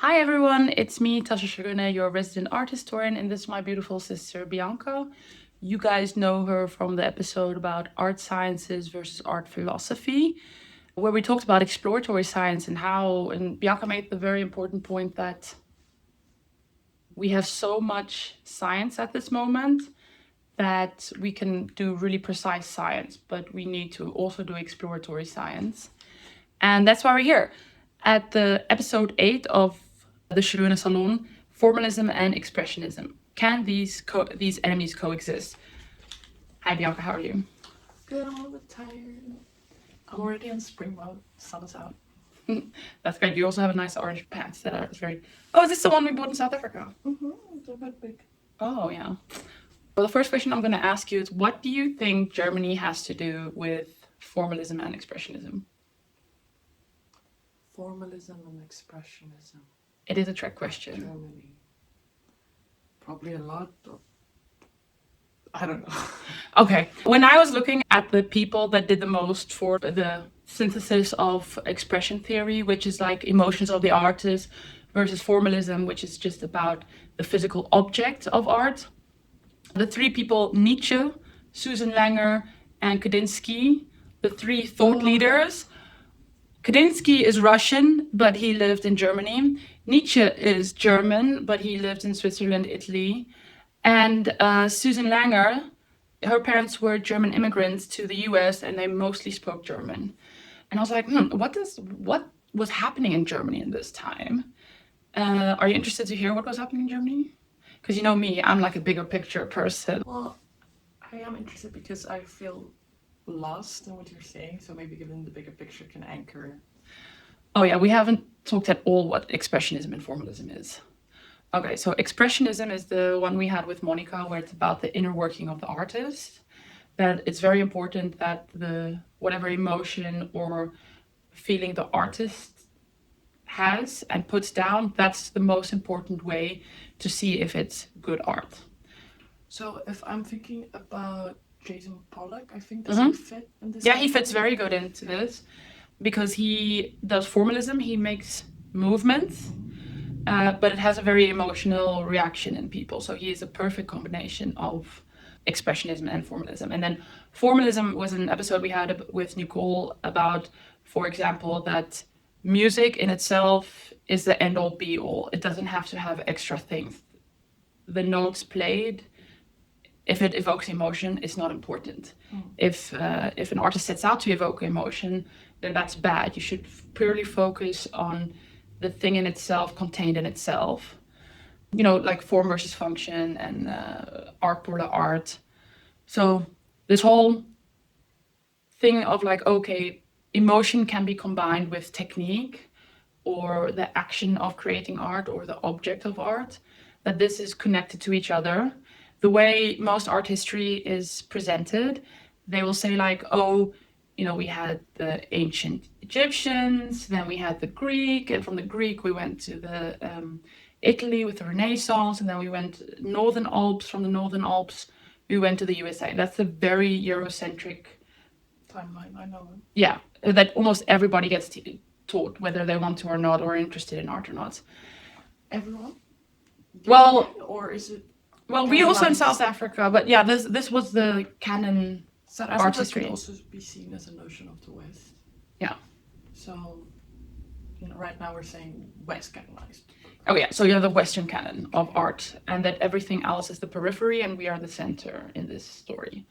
Hi everyone, it's me, Tascha Sciarone, your resident art historian, and this is my beautiful sister, Bianca. You guys know her from the episode about art sciences versus art philosophy, where we talked about exploratory science and Bianca made the very important point that we have so much science at this moment that we can do really precise science, but we need to also do exploratory science. And that's why we're here at the episode 8 of the Sciarone Salon, Formalism and Expressionism. Can these enemies coexist? Hi Bianca, how are you? Good, I'm a little bit tired. I'm already in spring mode. Sun is out. That's great. You also have a nice orange pants that are very... Oh, is this the one we bought in South Africa? It's a bit big. Oh, yeah. Well, the first question I'm going to ask you is, what do you think Germany has to do with formalism and expressionism? Formalism and expressionism. It is a trick question. Germany. Probably a lot. I don't know. Okay. When I was looking at the people that did the most for the synthesis of expression theory, which is like emotions of the artist, versus formalism, which is just about the physical object of art, the three people, Nietzsche, Susan Langer, and Kandinsky, the three thought leaders. Kandinsky is Russian, but he lived in Germany. Nietzsche is German, but he lived in Switzerland, Italy. And Susan Langer, her parents were German immigrants to the US, and they mostly spoke German. And I was like, what was happening in Germany in this time? Are you interested to hear what was happening in Germany? Because you know me, I'm like a bigger picture person. Well, I am interested because I feel lost in what you're saying, so maybe given the bigger picture can anchor. Oh yeah, we haven't talked at all what expressionism and formalism is. Okay, so expressionism is the one we had with Monica, where it's about the inner working of the artist. That it's very important that whatever emotion or feeling the artist has and puts down, that's the most important way to see if it's good art. So if I'm thinking about Jackson Pollock, I think does he fit in this? Yeah, he fits very good into this because he does formalism, he makes movements, but it has a very emotional reaction in people. So he is a perfect combination of expressionism and formalism. And then formalism was an episode we had with Nicole about, for example, that music in itself is the end all be all. It doesn't have to have extra things. The notes played, if it evokes emotion, is not important. If an artist sets out to evoke emotion, then that's bad. You should purely focus on the thing in itself, contained in itself. You know, like form versus function and art pour l'art. So this whole thing of like, okay, emotion can be combined with technique or the action of creating art or the object of art, that this is connected to each other. The way most art history is presented, they will say like, oh, you know, we had the ancient Egyptians, then we had the Greek, and from the Greek we went to the Italy with the Renaissance, and then we went Northern Alps. From the Northern Alps, we went to the USA. That's a very Eurocentric timeline, I know. Yeah, that almost everybody gets taught, whether they want to or not, or interested in art or not. Everyone? Well, or is it? Well, we also in South Africa, but yeah, this was the canon. South art Africa history can also be seen as a notion of the West. Yeah. So, you know, right now we're saying West canonized. Oh yeah, so you're the Western canon of art, and that everything else is the periphery, and we are the center in this story.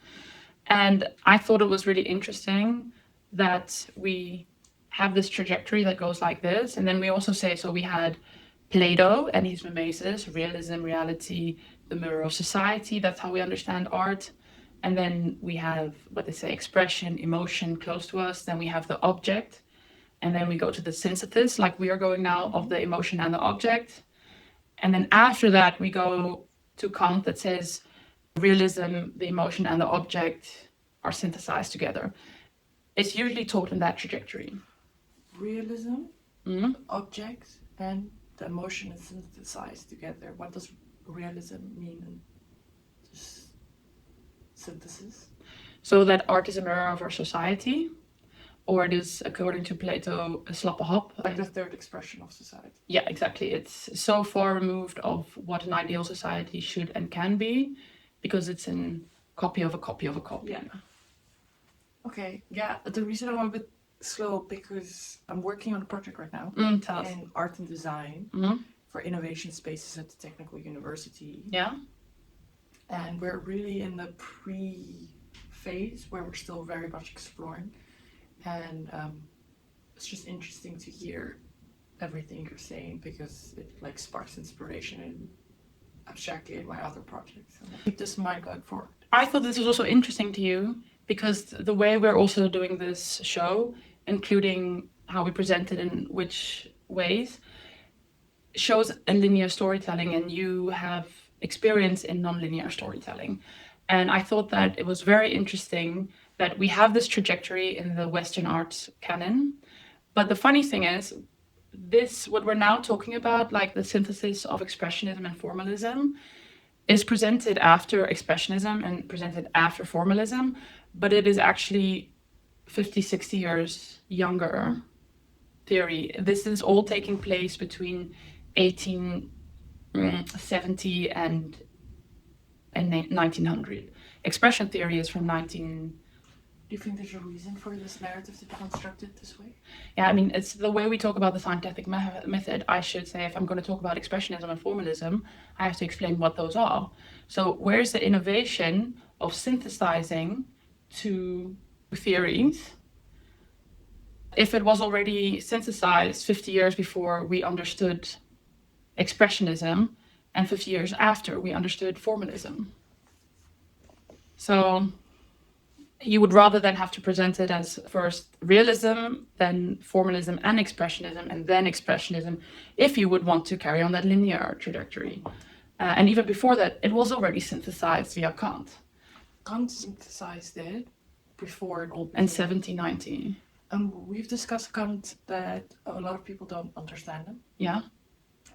And I thought it was really interesting that we have this trajectory that goes like this, and then we also say, so we had Plato and his mimesis, realism, reality, the mirror of society. That's how we understand art. And then we have what they say, expression, emotion close to us. Then we have the object. And then we go to the synthesis, like we are going now, of the emotion and the object. And then after that, we go to Kant that says realism, the emotion and the object are synthesized together. It's usually taught in that trajectory. Realism, object, and the emotion is synthesized together. What does realism mean in this synthesis? So that art is a mirror of our society. or it is, according to Plato, a slap a hop. Like the third expression of society. Yeah, exactly. It's so far removed of what an ideal society should and can be, because it's a copy of a copy of a copy. Yeah. Okay, yeah, the reason I'm a bit slow because I'm working on a project right now Tell us. in art and design for innovation spaces at the Technical University. Yeah. And we're really in the pre-phase where we're still very much exploring. And it's just interesting to hear everything you're saying because it like sparks inspiration and abstractly in my other projects. So keep this in mind going forward. I thought this was also interesting to you because the way we're also doing this show, including how we present it in which ways, shows a linear storytelling, and you have experience in nonlinear storytelling. And I thought that it was very interesting that we have this trajectory in the Western art canon. But the funny thing is, what we're now talking about, like the synthesis of Expressionism and Formalism, is presented after Expressionism and presented after Formalism, but it is actually 50, 60 years younger theory. This is all taking place between 1870 and 1900. Expression theory is from 19... Do you think there's a reason for this narrative to be constructed this way? Yeah, I mean, it's the way we talk about the scientific method. I should say, if I'm going to talk about Expressionism and Formalism, I have to explain what those are. So where's the innovation of synthesizing two theories? If it was already synthesized 50 years before we understood Expressionism and 50 years after we understood Formalism. So you would rather then have to present it as first realism, then Formalism and Expressionism, and then Expressionism, if you would want to carry on that linear trajectory. And even before that, it was already synthesized via Kant. Kant synthesized it before it all in 1790. We've discussed Kant that a lot of people don't understand him. Yeah.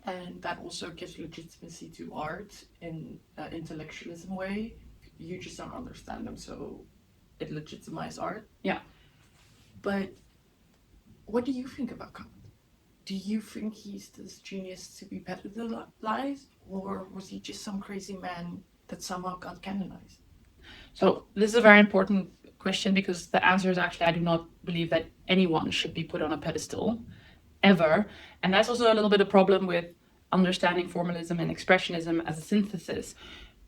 And that also gives legitimacy to art in an intellectualism way. You just don't understand them, so it legitimizes art. Yeah. But what do you think about Kant? Do you think he's this genius to be pedestalized, or was he just some crazy man that somehow got canonized? So this is a very important question, because the answer is actually I do not believe that anyone should be put on a pedestal ever. And that's also a little bit a problem with understanding Formalism and Expressionism as a synthesis.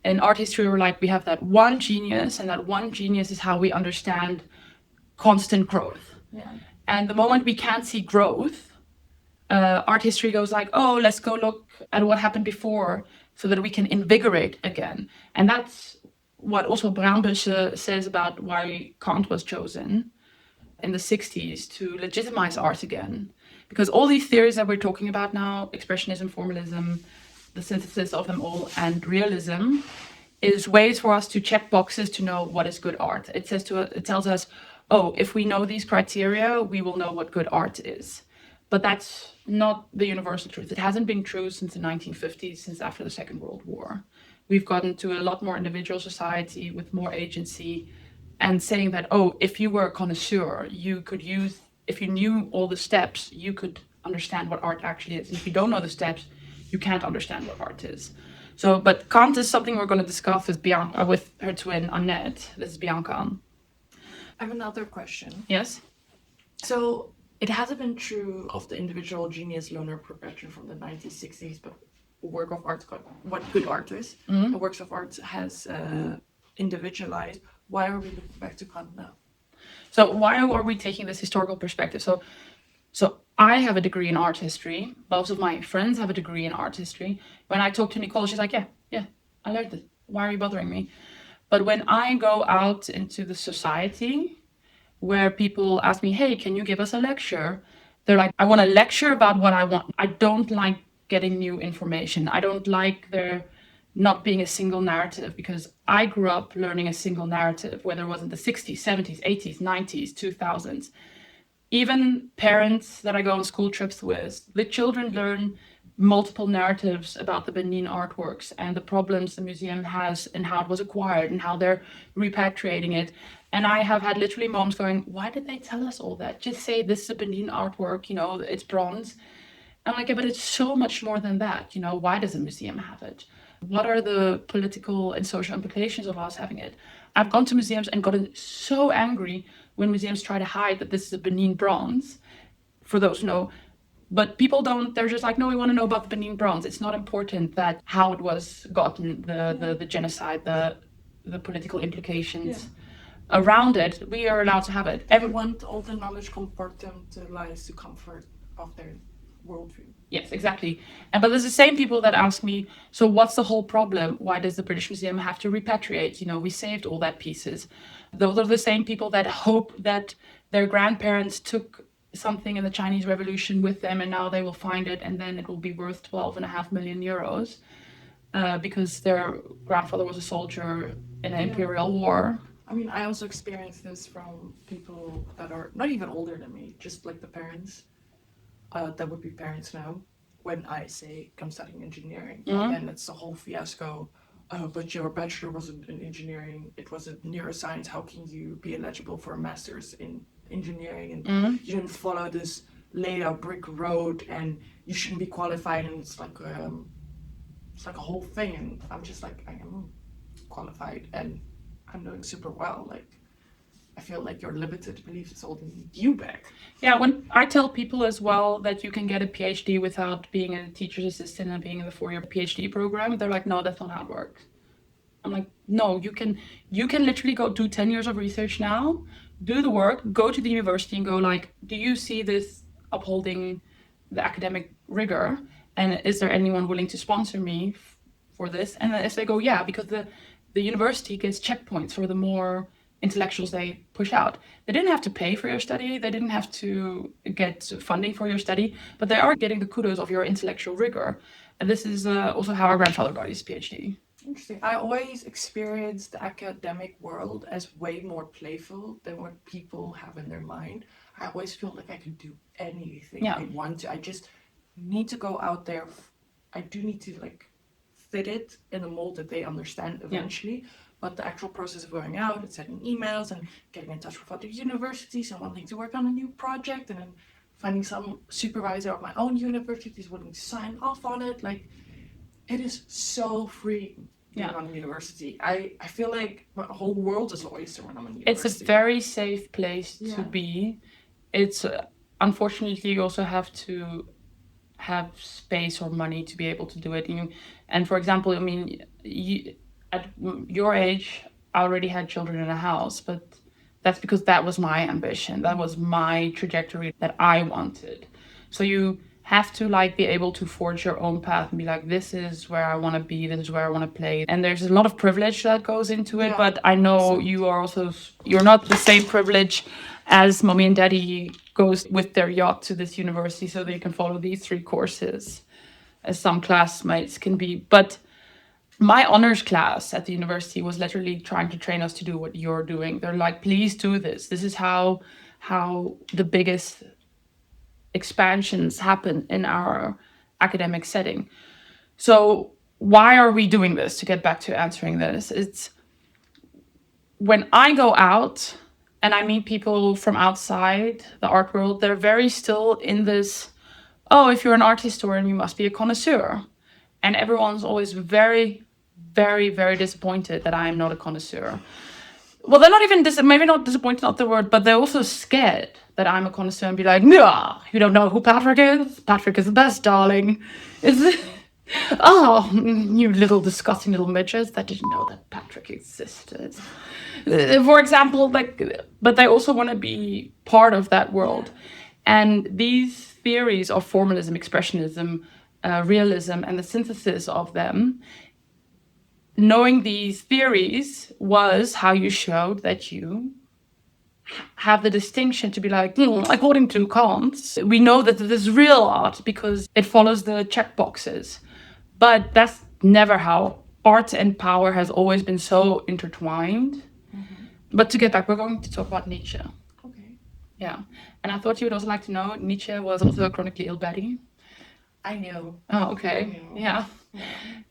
In art history, we have that one genius, and that one genius is how we understand constant growth. Yeah. And the moment we can't see growth, art history goes like, oh, let's go look at what happened before so that we can invigorate again. And that's what also Braunbüsche says about why Kant was chosen in the 60s to legitimize art again. Because all these theories that we're talking about now, Expressionism, Formalism, the synthesis of them all, and realism, is ways for us to check boxes to know what is good art. It tells us, oh, if we know these criteria, we will know what good art is. But that's not the universal truth. It hasn't been true since the 1950s, since after the Second World War. We've gotten to a lot more individual society with more agency, and saying that, oh, if you were a connoisseur, if you knew all the steps, you could understand what art actually is. If you don't know the steps, you can't understand what art is. So, but Kant is something we're going to discuss with Bianca, with her twin Annette. This is Bianca. I have another question. Yes? So it hasn't been true of the individual genius loner progression from the 1960s, but a work of art, what good art is, the works of art has individualized. Why are we looking back to Kant now? So why are we taking this historical perspective? So I have a degree in art history. Most of my friends have a degree in art history. When I talk to Nicole, she's like, yeah, I learned it. Why are you bothering me? But when I go out into the society where people ask me, hey, can you give us a lecture? They're like, I want a lecture about what I want. I don't like getting new information. I don't like there not being a single narrative, because I grew up learning a single narrative, whether it was in the 60s, 70s, 80s, 90s, 2000s. Even parents that I go on school trips with, the children learn multiple narratives about the Benin artworks and the problems the museum has and how it was acquired and how they're repatriating it. And I have had literally moms going, why did they tell us all that? Just say this is a Benin artwork, it's bronze. I'm like, yeah, but it's so much more than that. Why does a museum have it? What are the political and social implications of us having it? I've gone to museums and gotten so angry when museums try to hide that this is a Benin bronze, for those who know. But people don't, they're just like, no, we want to know about the Benin bronze. It's not important that how it was gotten, the genocide, the political implications around it. We are allowed to have it. They want all the knowledge compartmentalized to comfort of their worldview. Yes, exactly. But there's the same people that ask me, so what's the whole problem? Why does the British Museum have to repatriate? We saved all that pieces. Those are the same people that hope that their grandparents took something in the Chinese Revolution with them and now they will find it and then it will be worth 12.5 million euros because their grandfather was a soldier in an imperial war. I mean, I also experienced this from people that are not even older than me, just like the parents that would be parents now. When I say I'm studying engineering, and it's the whole fiasco. But your bachelor wasn't in engineering; it was in neuroscience. How can you be eligible for a master's in engineering? And you didn't follow this laid out brick road, and you shouldn't be qualified. And it's like a whole thing. And I'm just like, I am qualified, and I'm doing super well. Like, I feel like your limited beliefs is holding you back. Yeah, when I tell people as well that you can get a PhD without being a teacher's assistant and being in the 4-year PhD program, they're like, no, that's not how it works. I'm like, no, you can literally go do 10 years of research now, do the work, go to the university and go like, do you see this upholding the academic rigor? And is there anyone willing to sponsor me for this? And then if they go, yeah, because the university gets checkpoints for the more intellectuals they push out. They didn't have to pay for your study, they didn't have to get funding for your study, but they are getting the kudos of your intellectual rigor. And this is also how our grandfather got his PhD. Interesting. I always experienced the academic world as way more playful than what people have in their mind. I always feel like I can do anything I want to. I just need to go out there. I do need to fit it in the mold that they understand eventually. But the actual process of going out and sending emails and getting in touch with other universities and wanting to work on a new project and then finding some supervisor of my own university who's willing to sign off on it. Like, it is so free being on a university. I feel like my whole world is an oyster when I'm in university. It's a very safe place to be. It's unfortunately you also have to have space or money to be able to do it. And for example, I mean, at your age, I already had children in a house, but that's because that was my ambition. That was my trajectory that I wanted. So you have to be able to forge your own path and be like, this is where I want to be, this is where I want to play. And there's a lot of privilege that goes into it, but I know you're not the same privilege as mommy and daddy goes with their yacht to this university so they can follow these 3 courses as some classmates can be. But my honors class at the university was literally trying to train us to do what you're doing. They're like, please do this. This is how the biggest expansions happen in our academic setting. So why are we doing this? To get back to answering this, it's when I go out and I meet people from outside the art world, they're very still in this, oh, if you're an art historian, you must be a connoisseur. And everyone's always very, very, very disappointed that I'm not a connoisseur. Well, they're not even maybe not disappointed, not the word, but they're also scared that I'm a connoisseur and be like, nah, you don't know who Patrick is? Patrick is the best, darling. Oh, you little disgusting little midgets that didn't know that Patrick existed. For example, but they also want to be part of that world. And these theories of formalism, expressionism, realism, and the synthesis of them, knowing these theories was how you showed that you have the distinction to be like, according to Kant, we know that this is real art because it follows the check boxes. But that's never how art and power has always been so intertwined. Mm-hmm. But to get back, we're going to talk about Nietzsche. Okay. Yeah. And I thought you would also like to know, Nietzsche was also a chronically ill baddie. I knew. Oh, okay. knew. Yeah. Yeah.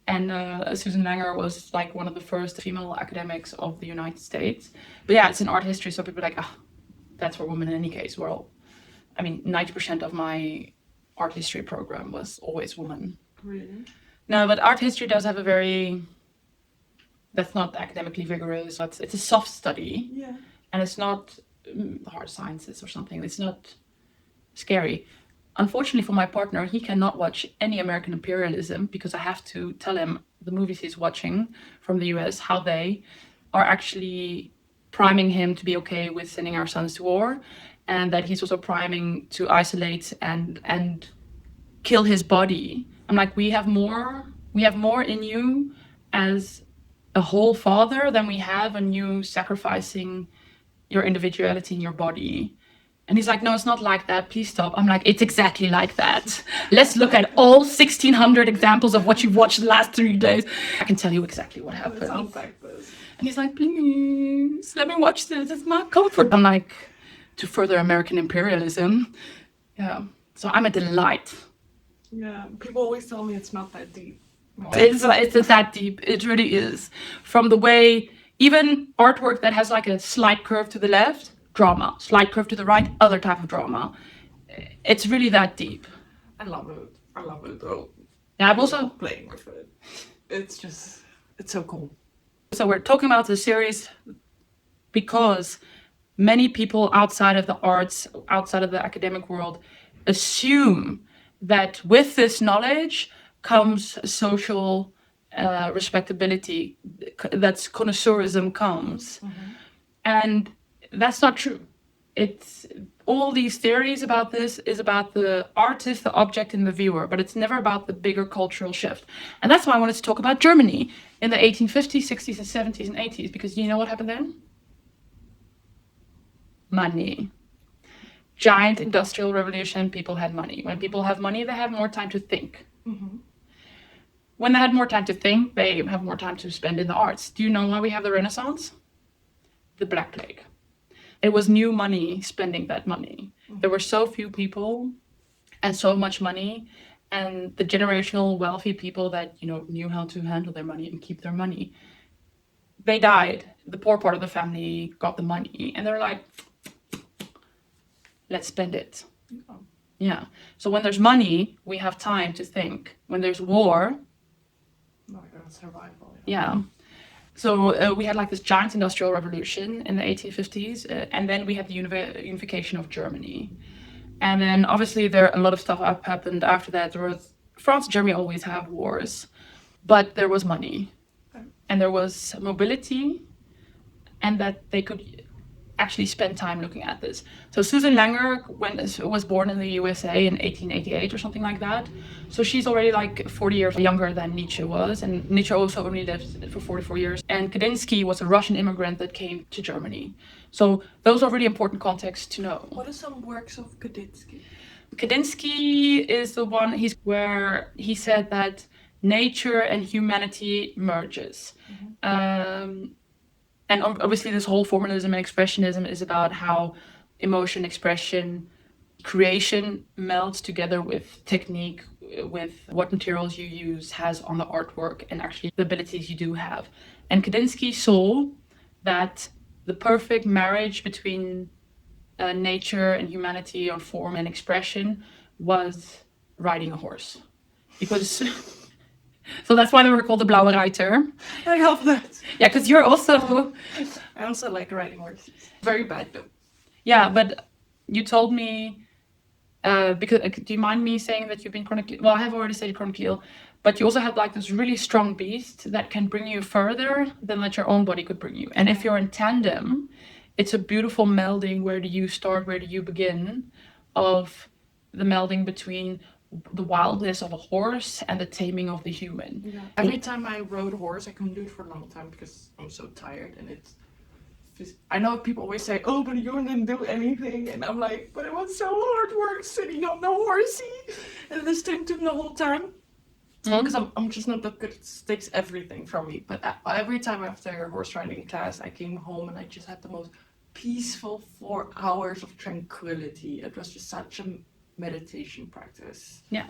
And Susan Langer was like one of the first female academics of the United States. But yeah, it's in art history, so people are like, that's for women in any case. Well, I mean, 90% of my art history program was always women. Really? No, but art history does have a very, that's not academically rigorous. It's a soft study. Yeah. And it's not the hard sciences or something. It's not scary. Unfortunately for my partner, he cannot watch any American imperialism because I have to tell him the movies he's watching from the US, how they are actually priming him to be okay with sending our sons to war, and that he's also priming to isolate and kill his body. I'm like, we have more in you as a whole father than we have in you sacrificing your individuality in your body. And he's like, no, it's not like that. Please stop. I'm like, it's exactly like that. Let's look at all 1,600 examples of what you've watched the last 3 days. I can tell you exactly what happened. It sounds like this. And he's like, please, let me watch this. It's my comfort. I'm like, to further American imperialism. Yeah. So I'm a delight. Yeah. People always tell me it's not that deep. It's that deep. It really is. From the way, even artwork that has like a slight curve to the left, drama. Slight curve to the right, other type of drama. It's really that deep. I love it. I love it though. Yeah, I'm also Playing with it. It's so cool. So we're talking about the series because many people outside of the arts, outside of the academic world, assume that with this knowledge comes social respectability, that's connoisseurism comes. Mm-hmm. And that's not true. It's all these theories about this is about the artist, the object, and the viewer, but it's never about the bigger cultural shift. And that's why I wanted to talk about Germany in the 1850s, 60s, and 70s and 80s, because you know what happened then? Money. Giant industrial revolution, people had money. When people have money, they have more time to think. Mm-hmm. When they had more time to think, they have more time to spend in the arts. Do you know why we have the Renaissance? The Black Plague. It was new money spending that money. Mm-hmm. There were so few people and so much money, and the generational wealthy people that, you know, knew how to handle their money and keep their money, they died. The poor part of the family got the money, and they're like, let's spend it. Oh. Yeah. So when there's money, we have time to think. When there's war, survival. Yeah. So we had like this giant industrial revolution in the 1850s, and then we had the unification of Germany. And then obviously there a lot of stuff happened after that. There was France and Germany always have wars, but there was money, and there was mobility, and that they could actually spend time looking at this. So Susan Langer was born in the USA in 1888 or something like that. So she's already like 40 years younger than Nietzsche was, and Nietzsche also only lived for 44 years. And Kandinsky was a Russian immigrant that came to Germany. So those are really important contexts to know. What are some works of Kandinsky? Kandinsky is the one where he said that nature and humanity merges. Mm-hmm. And obviously this whole formalism and expressionism is about how emotion, expression, creation melds together with technique, with what materials you use has on the artwork, and actually the abilities you do have. And Kandinsky saw that the perfect marriage between nature and humanity on form and expression was riding a horse. Because... So that's why they were called the Blaue Reiter. I love that. Yeah, because you're also... I also like riding horses. Very bad though. Yeah, but you told me... because do you mind me saying that you've been chronically... Well, I have already said chronically ill, but you also have like this really strong beast that can bring you further than that your own body could bring you. And if you're in tandem, it's a beautiful melding. Where do you start? Where do you begin? Of the melding between the wildness of a horse and the taming of the human. Yeah. Every time I rode a horse, I couldn't do it for a long time because I'm so tired, and it's... I know people always say, oh, but you didn't do anything, and I'm like, but it was so hard work sitting on the horsey and listening to the whole time. Because I'm just not that good. It takes everything from me. But every time after a horse riding class, I came home and I just had the most peaceful 4 hours of tranquility. It was just such a meditation practice. Yeah.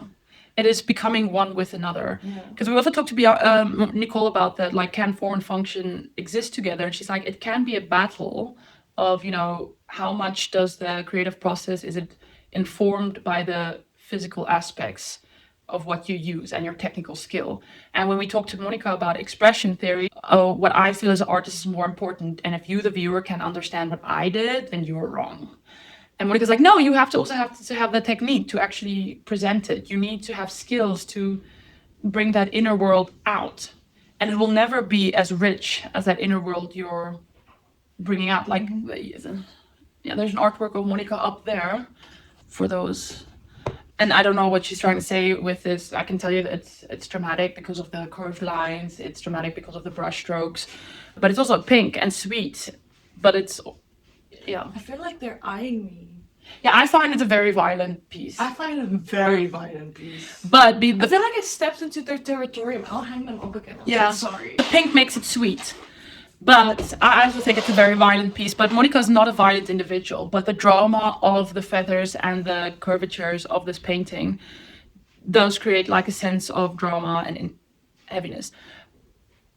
It is becoming one with another. Yeah. Because we also talked to Nicole about that, like, can form and function exist together? And she's like, it can be a battle of, you know, how much does the creative process, is it informed by the physical aspects of what you use and your technical skill? And when we talked to Monica about expression theory, what I feel as an artist is more important. And if you, the viewer, can understand what I did, then you're wrong. And Monica's like, no, you have to have the technique to actually present it. You need to have skills to bring that inner world out. And it will never be as rich as that inner world you're bringing out. Like, yeah, there's an artwork of Monica up there for those. And I don't know what she's trying to say with this. I can tell you that it's dramatic because of the curved lines. It's dramatic because of the brush strokes. But it's also pink and sweet. But it's... yeah. I feel like they're eyeing me. Yeah, I find it a very violent piece. I find it a very violent piece. But I feel like it steps into their territorium. I'll hang them up again. Yeah, sorry. The pink makes it sweet. But I also think it's a very violent piece. But Monica's not a violent individual. But the drama of the feathers and the curvatures of this painting does create like a sense of drama and heaviness.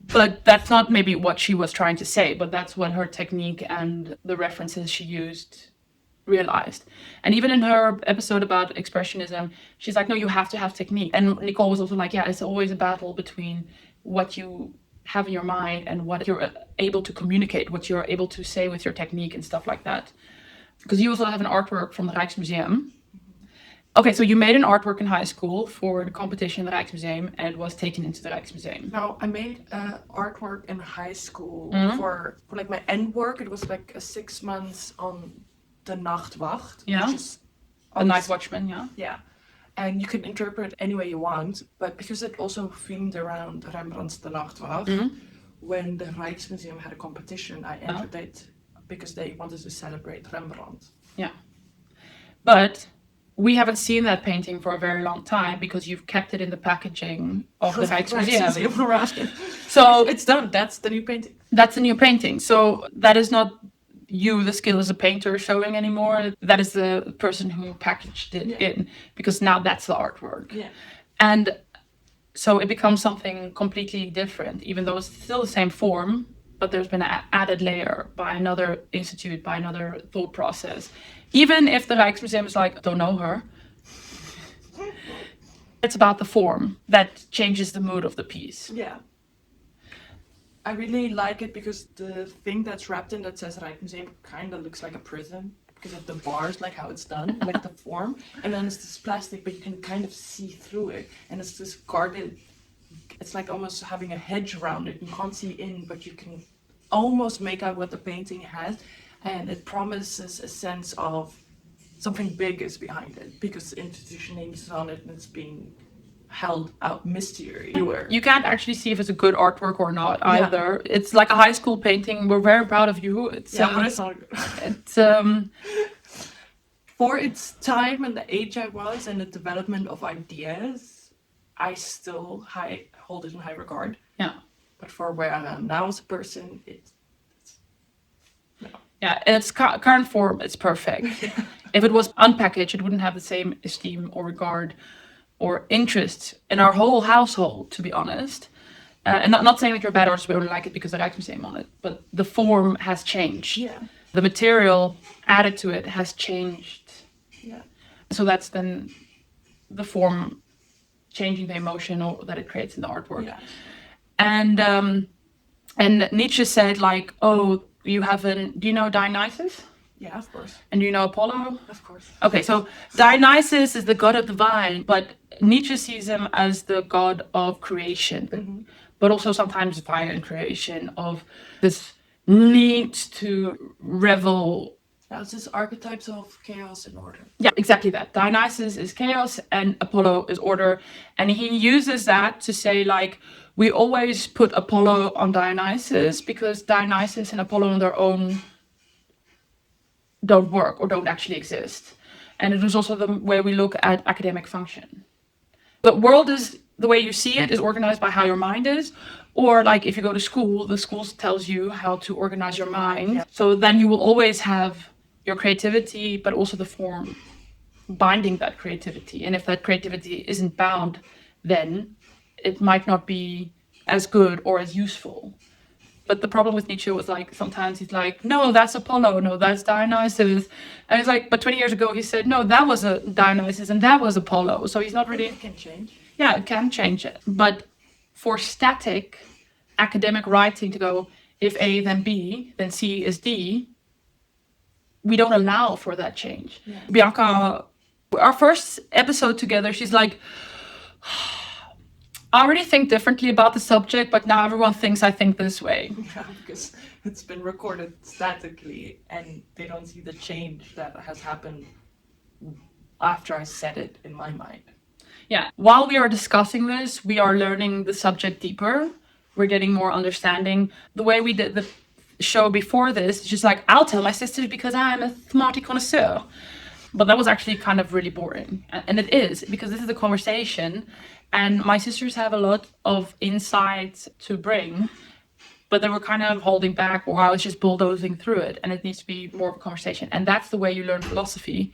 But that's not maybe what she was trying to say, but that's what her technique and the references she used realized. And even in her episode about Expressionism, she's like, no, you have to have technique. And Nicole was also like, yeah, it's always a battle between what you have in your mind and what you're able to communicate, what you're able to say with your technique and stuff like that. Because you also have an artwork from the Rijksmuseum. Okay, so you made an artwork in high school for the competition in the Rijksmuseum and it was taken into the Rijksmuseum. No, I made artwork in high school for like my end work. It was like a 6 months on the Nachtwacht. Yeah, which is the Night Watchman, yeah. Yeah, and you can interpret it any way you want, but because it also themed around Rembrandt's The Nachtwacht, when the Rijksmuseum had a competition, I entered it because they wanted to celebrate Rembrandt. Yeah, but we haven't seen that painting for a very long time because you've kept it in the packaging of the Rijksmuseum. So it's done. That's the new painting. That's a new painting. So that is not you, the skill as a painter, showing anymore. That is the person who packaged it in, because now that's the artwork. Yeah. And so it becomes something completely different, even though it's still the same form, but there's been an added layer by another institute, by another thought process. Even if the Rijksmuseum is like, don't know her. It's about the form that changes the mood of the piece. Yeah. I really like it because the thing that's wrapped in that says Rijksmuseum kind of looks like a prison because of the bars, like how it's done, like the form. And then it's this plastic, but you can kind of see through it. And it's this guarded, it's like almost having a hedge around it. You can't see in, but you can almost make out what the painting has. And it promises a sense of something big is behind it because the institution name is on it and it's being held out mystery. You can't actually see if it's a good artwork or not either. Yeah. It's like a high school painting. We're very proud of you. It's but it's not good. It's for its time and the age I was and the development of ideas, I still hold it in high regard. Yeah. But for where I am now as a person, it's no. Yeah, in its current form, it's perfect. If it was unpackaged, it wouldn't have the same esteem or regard or interest in our whole household, to be honest. And not saying that you're a bad artist, we only like it because the Rijksmuseum on it, but the form has changed. Yeah. The material added to it has changed. Yeah. So that's then the form changing the emotion that it creates in the artwork. Yeah. And Nietzsche said, like, oh, do you know Dionysus? Yeah, of course. And do you know Apollo? Of course. Okay, so Dionysus is the god of the vine, but Nietzsche sees him as the god of creation, but also sometimes violent creation, of this need to revel. Yeah, it's just archetypes of chaos and order. Yeah, exactly that. Dionysus is chaos and Apollo is order. And he uses that to say, like, we always put Apollo on Dionysus because Dionysus and Apollo on their own don't work or don't actually exist. And it is also the way we look at academic function. The world is, the way you see it, is organized by how your mind is. Or like if you go to school, the school tells you how to organize your mind. Yeah. So then you will always have your creativity, but also the form binding that creativity. And if that creativity isn't bound, then it might not be as good or as useful. But the problem with Nietzsche was like, sometimes he's like, no, that's Apollo, no, that's Dionysus. And it's like, but 20 years ago he said, no, that was a Dionysus and that was Apollo. So he's not really... It can change. Yeah, it can change it. But for static academic writing to go, if A then B, then C is D, we don't allow for that change. Yeah. Bianca, our first episode together, she's like, I already think differently about the subject, but now everyone thinks I think this way. Yeah, because it's been recorded statically and they don't see the change that has happened after I said it in my mind. Yeah, while we are discussing this, we are learning the subject deeper. We're getting more understanding. The way we did the show before this is just like, I'll tell my sisters because I'm a thematic connoisseur. But that was actually kind of really boring. And it is, because this is a conversation and my sisters have a lot of insights to bring, but they were kind of holding back, or I was just bulldozing through it, and it needs to be more of a conversation. And that's the way you learn philosophy.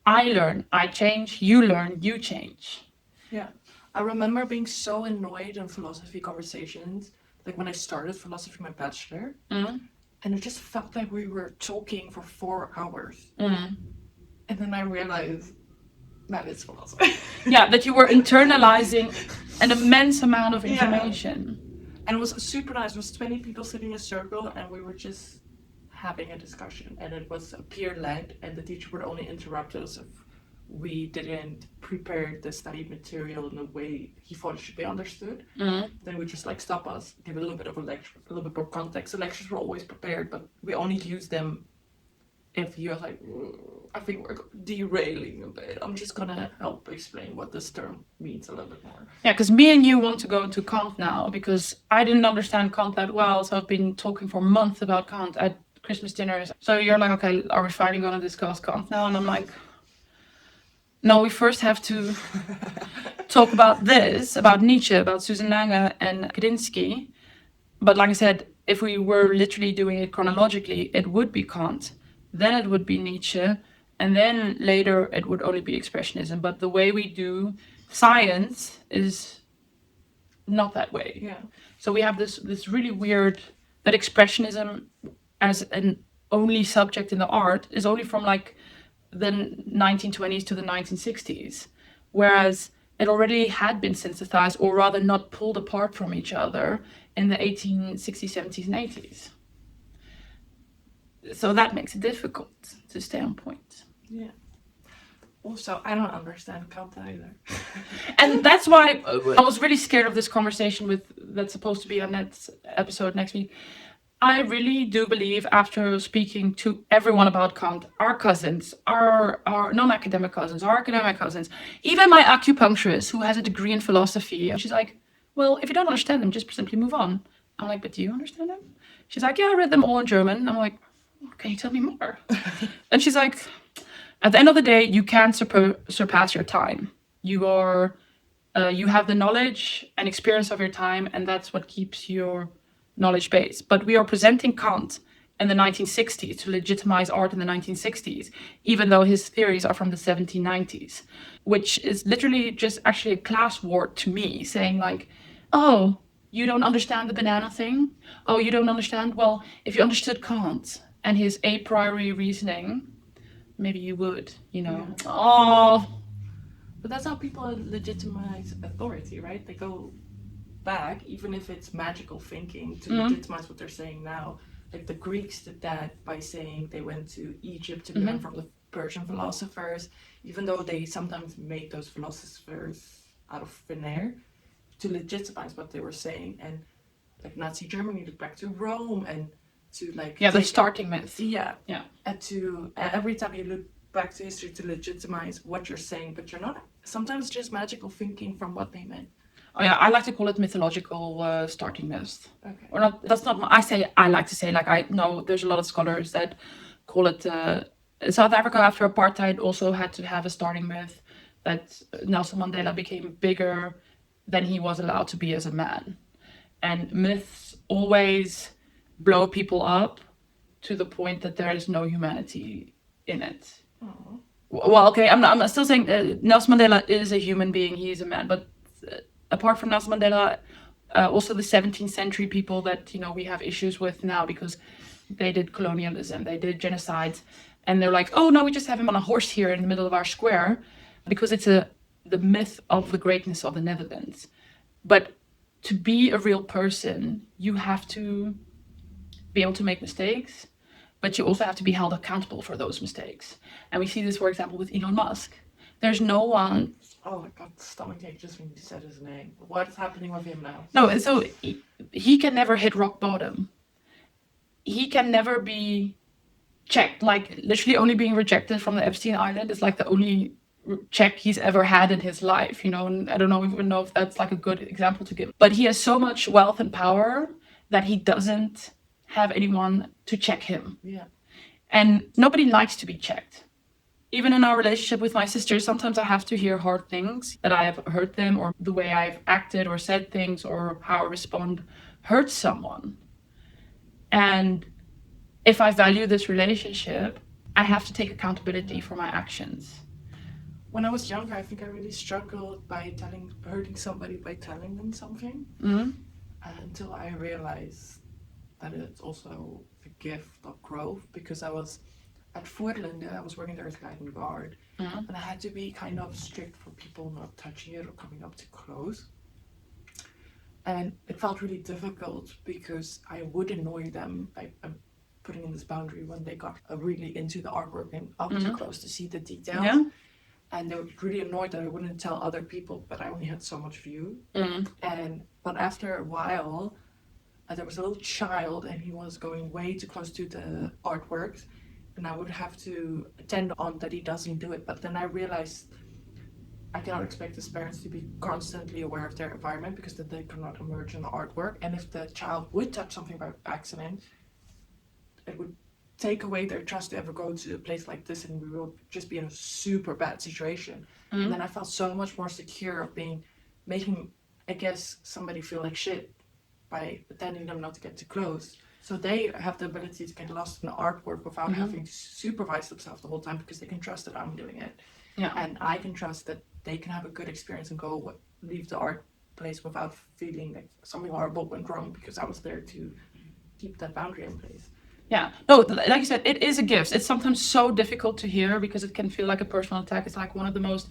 I learn, I change, you learn, you change. Yeah. I remember being so annoyed in philosophy conversations, like when I started philosophy, my bachelor, and it just felt like we were talking for 4 hours. And then I realized that is philosophy. Yeah, that you were internalizing an immense amount of information. Yeah. And it was super nice. It was 20 people sitting in a circle and we were just having a discussion. And it was peer-led and the teacher would only interrupt us if we didn't prepare the study material in a way he thought it should be understood. Then we just like stop us, give a little bit of a lecture, a little bit more context. The lectures were always prepared, but we only use them if you're like, I think we're derailing a bit. I'm just gonna help explain what this term means a little bit more. Yeah, because me and you want to go to Kant now, because I didn't understand Kant that well, so I've been talking for months about Kant at Christmas dinners. So you're like, okay, are we finally gonna discuss Kant now? And I'm like, no, we first have to talk about this, about Nietzsche, about Susan Lange and Kandinsky. But like I said, if we were literally doing it chronologically, it would be Kant. Then it would be Nietzsche, and then later it would only be Expressionism. But the way we do science is not that way. Yeah. So we have this really weird, that Expressionism as an only subject in the art is only from like the 1920s to the 1960s, whereas it already had been synthesized, or rather not pulled apart from each other, in the 1860s, 70s, and 80s. So that makes it difficult to stay on point. Yeah. Also, I don't understand Kant either. And that's why I was really scared of this conversation that's supposed to be on that episode next week. I really do believe, after speaking to everyone about Kant, our cousins, our non-academic cousins, our academic cousins, even my acupuncturist who has a degree in philosophy, she's like, well, if you don't understand them, just simply move on. I'm like, but do you understand them? She's like, yeah, I read them all in German. I'm like, can you tell me more? And she's like, at the end of the day, you can't surpass your time. You have the knowledge and experience of your time, and that's what keeps your knowledge base. But we are presenting Kant in the 1960s to legitimize art in the 1960s, even though his theories are from the 1790s, which is literally just actually a class war to me, saying like, oh, you don't understand the banana thing? Oh, you don't understand? Well, if you understood Kant and his a priori reasoning, maybe you would, you know. Yeah. Oh, but that's how people legitimize authority, right? They go back, even if it's magical thinking, to legitimize what they're saying now. Like the Greeks did that by saying they went to Egypt to learn from the Persian philosophers, even though they sometimes made those philosophers out of thin air, to legitimize what they were saying. And like Nazi Germany looked back to Rome and to like the starting myth. Yeah. And to every time you look back to history to legitimize what you're saying, but you're not. Sometimes just magical thinking from what they meant. Oh yeah, I like to call it mythological starting myth. Okay. Or not? That's not. I like to say like I know there's a lot of scholars that call it. South Africa after apartheid also had to have a starting myth that Nelson Mandela became bigger than he was allowed to be as a man, and myths always blow people up to the point that there is no humanity in it. Aww. Well, okay, I'm still saying Nelson Mandela is a human being. He's a man, but apart from Nelson Mandela, also the 17th century people that we have issues with now because they did colonialism, they did genocides, and they're like, oh no, we just have him on a horse here in the middle of our square because it's the myth of the greatness of the Netherlands. But to be a real person, you have to be able to make mistakes, but you also have to be held accountable for those mistakes. And we see this, for example, with Elon Musk. There's no one. Oh, I got stomachache just when you said his name. What's happening with him now? No, so he can never hit rock bottom. He can never be checked. Like literally only being rejected from the Epstein Island is like the only check he's ever had in his life, and I don't even know if that's like a good example to give. But he has so much wealth and power that he doesn't have anyone to check him. Yeah. And nobody likes to be checked. Even in our relationship with my sisters, sometimes I have to hear hard things that I have hurt them, or the way I've acted or said things or how I respond hurts someone. And if I value this relationship, I have to take accountability for my actions. When I was younger, I think I really struggled by hurting somebody by telling them something. Mm-hmm. Until I realized that it's also a gift of growth, because I was at Voorlinde, I was working there as guiding guard, and I had to be kind of strict for people not touching it or coming up too close. And it felt really difficult because I would annoy them by putting in this boundary when they got really into the artwork and up too close to see the details. Yeah. And they were really annoyed that I wouldn't tell other people, but I only had so much view. But after a while, there was a little child and he was going way too close to the artworks, and I would have to attend on that he doesn't do it. But then I realized I cannot expect his parents to be constantly aware of their environment, because then they cannot emerge in the artwork. And if the child would touch something by accident, it would take away their trust to ever go to a place like this, and we will just be in a super bad situation. And then I felt so much more secure of making, I guess, somebody feel like shit by attending them not to get too close. So they have the ability to get lost in the artwork without having to supervise themselves the whole time, because they can trust that I'm doing it. Yeah. And I can trust that they can have a good experience and leave the art place without feeling like something horrible went wrong, because I was there to keep that boundary in place. Yeah, no, like you said, it is a gift. It's sometimes so difficult to hear because it can feel like a personal attack. It's like one of the most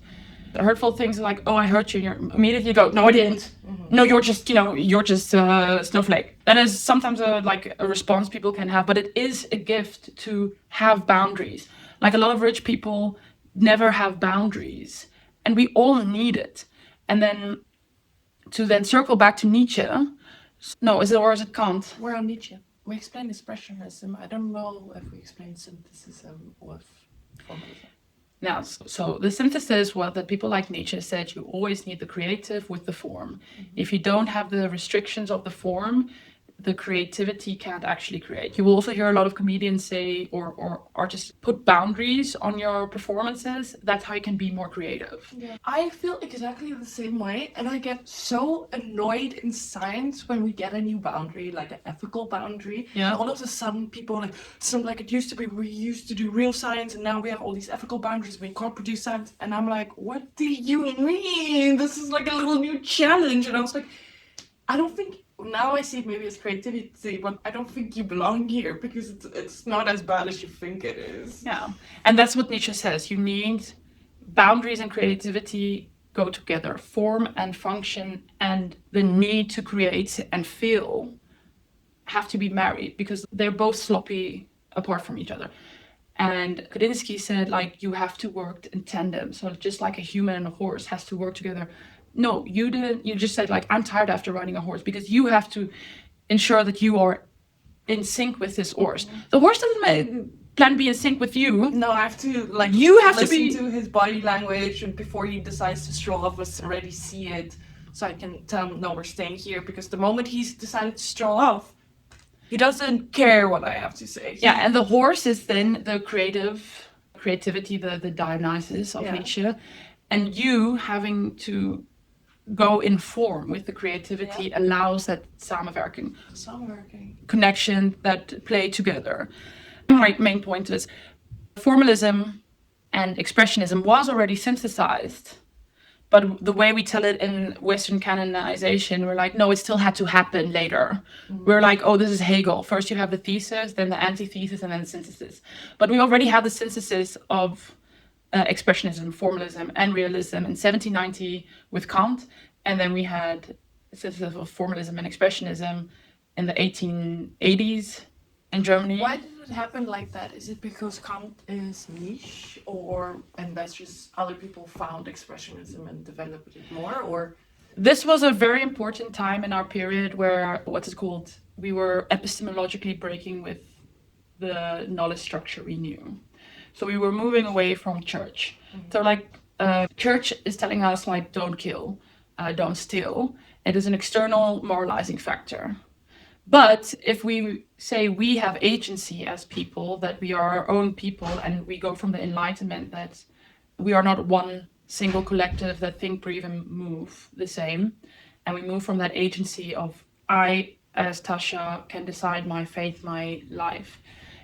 hurtful things, like, oh, I hurt you. And you immediately go, no, I didn't. No, you're just snowflake. That is sometimes a response people can have, but it is a gift to have boundaries. Like a lot of rich people never have boundaries, and we all need it. And then to circle back to Nietzsche, no, is it Kant? We're on Nietzsche. We explained expressionism. I don't know if we explained synthesis with formalism. Now, so the synthesis was that people like Nietzsche said you always need the creative with the form. If you don't have the restrictions of the form, the creativity can't actually create. You will also hear a lot of comedians say, or artists put boundaries on your performances. That's how you can be more creative. Yeah. I feel exactly the same way, and I get so annoyed in science when we get a new boundary, like an ethical boundary. Yeah. All of a sudden, people like it used to be, we used to do real science, and now we have all these ethical boundaries. We can't produce science, and I'm like, what do you mean? This is like a little new challenge, and I was like, I don't think. Now I see it maybe as creativity, but I don't think you belong here, because it's not as bad as you think it is. Yeah, and that's what Nietzsche says. You need boundaries and creativity go together. Form and function and the need to create and feel have to be married, because they're both sloppy apart from each other. And Kandinsky said, you have to work in tandem. So just like a human and a horse has to work together. No, you didn't. You just said, I'm tired after riding a horse, because you have to ensure that you are in sync with this horse. The horse doesn't plan to be in sync with you. No, I have to, you have listen to his body language, and before he decides to stroll off, let's already see it, so I can tell him, no, we're staying here, because the moment he's decided to stroll off, he doesn't care what I have to say. Yeah, and the horse is then the creativity, the Dionysus of Nietzsche, and you having to go in form with the creativity allows that samenwerking connection that play together. My main point is formalism And Expressionism was already synthesized. But the way we tell it in Western canonization, we're like, no, it still had to happen later. We're like, oh, this is Hegel. First you have the thesis, then the antithesis, and then the synthesis. But we already had the synthesis of Expressionism, Formalism, and Realism in 1790 with Kant. And then we had the synthesis of Formalism and Expressionism in the 1880s in Germany. Why did it happen like that? Is it because Kant is niche, and that's just other people found Expressionism and developed it more, or? This was a very important time in our period where, what's it called? We were epistemologically breaking with the knowledge structure we knew. So we were moving away from church. So like, church is telling us like, don't kill, don't steal. It is an external moralizing factor. But if we say we have agency as people, that we are our own people, and we go from the Enlightenment that we are not one single collective that think, breathe, and move the same, and we move from that agency of I, as Tascha, can decide my fate, my life.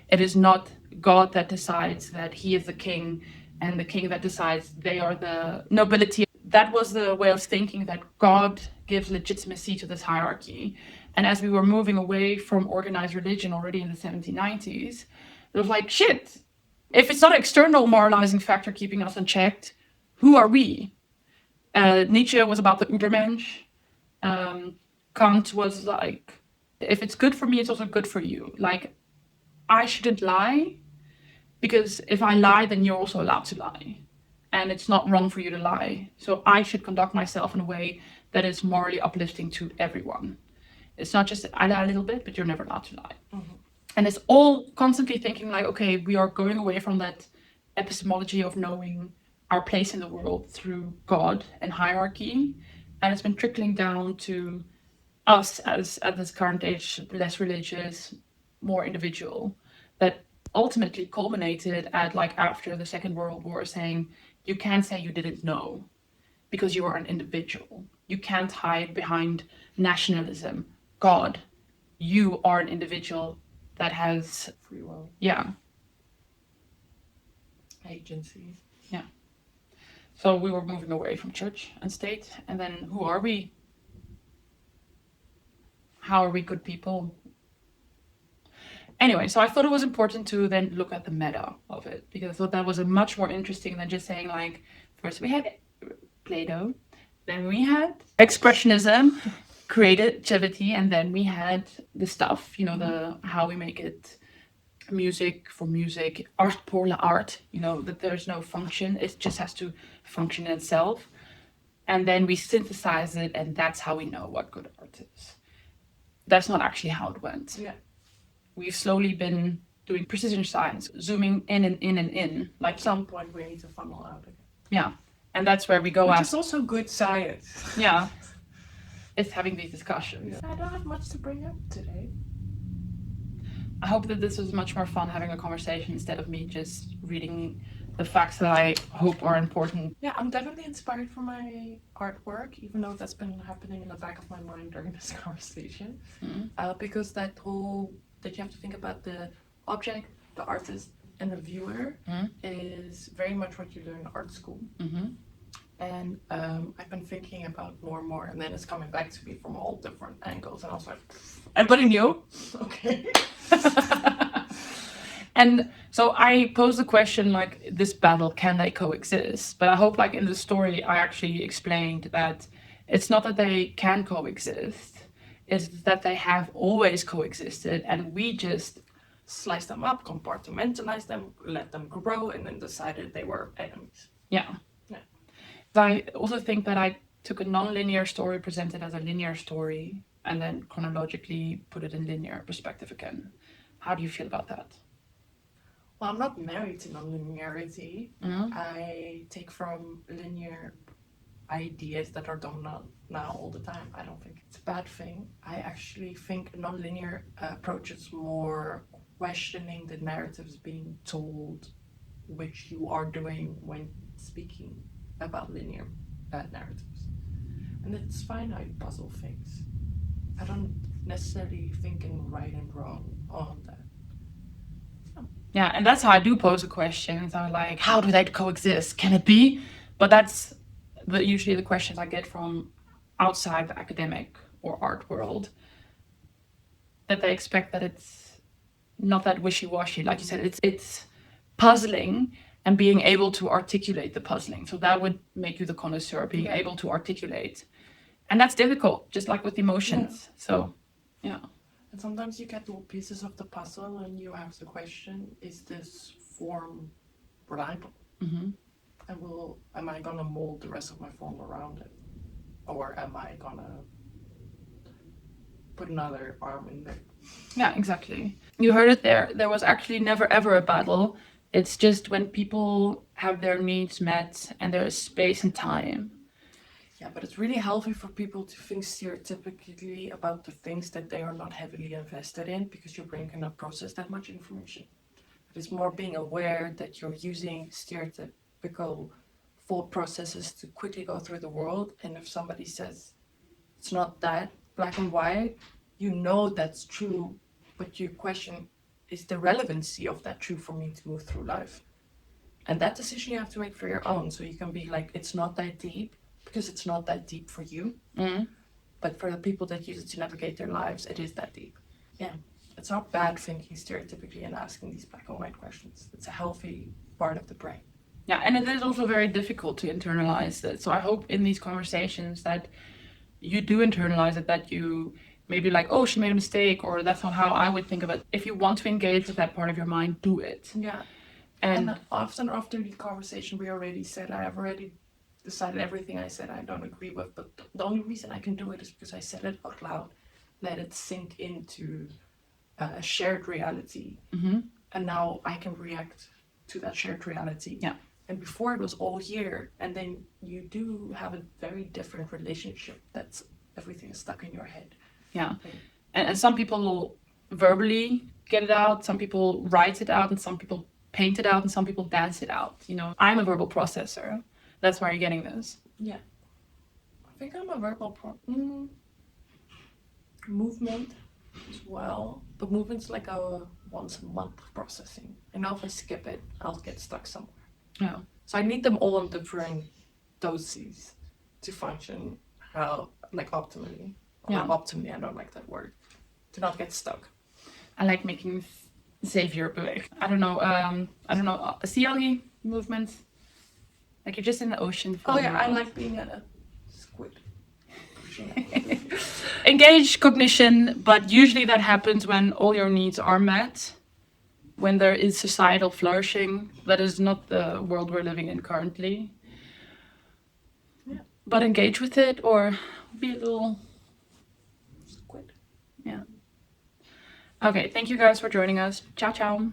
It is not God that decides that he is the king, and the king that decides they are the nobility. That was the way of thinking, that God gives legitimacy to this hierarchy. And as we were moving away from organized religion already in the 1790s, it was like, shit, if it's not an external moralizing factor keeping us unchecked, who are we? Nietzsche was about the Übermensch. Kant was like, if it's good for me, it's also good for you. Like, I shouldn't lie, because if I lie, then you're also allowed to lie. And it's not wrong for you to lie. So I should conduct myself in a way that is morally uplifting to everyone. It's not just I lie a little bit, but you're never allowed to lie. Mm-hmm. And it's all constantly thinking like, okay, we are going away from that epistemology of knowing our place in the world through God and hierarchy. And it's been trickling down to us as at this current age, less religious, more individual, that ultimately culminated at like after the Second World War saying, you can't say you didn't know because you are an individual. You can't hide behind nationalism. God, you are an individual that has free will. Yeah. Agency. Yeah. So we were moving away from church and state, and then who are we? How are we good people? Anyway, so I thought it was important to then look at the meta of it, because I thought that was a much more interesting than just saying like, first we had Plato, then we had Expressionism, creativity, and then we had the stuff, you know, the how we make it music for music, art pour l'art, you know, that there's no function, it just has to function in itself. And then we synthesize it, and that's how we know what good art is. That's not actually how it went. Yeah. We've slowly been doing precision science, zooming in and in and in. Like at some point we need to funnel out again. Yeah. And that's where we go. Which is also good science. Yeah. It's having these discussions. Yeah. I don't have much to bring up today. I hope that this was much more fun having a conversation instead of me just reading the facts that I hope are important. Yeah, I'm definitely inspired for my artwork, even though that's been happening in the back of my mind during this conversation. Mm-hmm. Because that you have to think about the object, the artist, and the viewer is very much what you learn in art school. Mm-hmm. And I've been thinking about more and more, and then it's coming back to me from all different angles, and I was like, anybody new? Okay. And so I posed the question, like, this battle, can they coexist? But I hope, like, in the story, I actually explained that it's not that they can coexist, it's that they have always coexisted, and we just sliced them up, compartmentalized them, let them grow, and then decided they were enemies. Yeah. I also think that I took a non-linear story, presented as a linear story, and then chronologically put it in linear perspective again. How do you feel about that? Well, I'm not married to non-linearity. Mm-hmm. I take from linear ideas that are done now all the time. I don't think it's a bad thing. I actually think a non-linear approach is more questioning the narratives being told, which you are doing when speaking about linear narratives. And it's fine how you puzzle things. I don't necessarily think in right and wrong on that. Yeah, and that's how I do pose a question. So like, how do they coexist? Can it be? But that's usually the questions I get from outside the academic or art world. That they expect that it's not that wishy-washy. Like you said, it's puzzling and being able to articulate the puzzling. So that would make you the connoisseur, being able to articulate. And that's difficult, just like with emotions. So, yeah. And sometimes you get little pieces of the puzzle and you have the question, is this form reliable? Mm-hmm. And am I gonna mold the rest of my form around it? Or am I gonna put another arm in there? Yeah, exactly. You heard it there. There was actually never ever a battle. It's just when people have their needs met and there is space and time. Yeah, but it's really healthy for people to think stereotypically about the things that they are not heavily invested in, because your brain cannot process that much information. It's more being aware that you're using stereotypical thought processes to quickly go through the world. And if somebody says it's not that black and white, you know that's true, but your question is the relevancy of that true for me to move through life. And that decision you have to make for your own. So you can be like, it's not that deep, because it's not that deep for you. Mm-hmm. But for the people that use it to navigate their lives, it is that deep. Yeah. It's not bad thinking stereotypically and asking these black and white questions. It's a healthy part of the brain. Yeah, and it is also very difficult to internalize it. So I hope in these conversations that you do internalize it, that you maybe like, oh, she made a mistake, or that's not how I would think of it. If you want to engage with that part of your mind, do it. Yeah. And often after the conversation we already said, I have already decided everything I said I don't agree with, but the only reason I can do it is because I said it out loud, let it sink into a shared reality. Mm-hmm. And now I can react to that shared reality. Yeah. And before it was all here, and then you do have a very different relationship. That's everything is stuck in your head. Yeah. And some people verbally get it out, some people write it out, and some people paint it out, and some people dance it out. You know, I'm a verbal processor. That's why you're getting this. Yeah. I think I'm a verbal movement as well. But movement's like a once a month processing. I know if I skip it, I'll get stuck somewhere. Yeah. So I need them all in different doses to function optimally. Yeah. Not optimally, I don't like that word. To not get stuck. I like making savior bewegen. I don't know, a sea algae movement. Like you're just in the ocean. Oh yeah, I like being a squid. Engage cognition, but usually that happens when all your needs are met, when there is societal flourishing. That is not the world we're living in currently. Yeah. But engage with it, or be a little squid. Yeah. Okay, thank you guys for joining us. Ciao, ciao.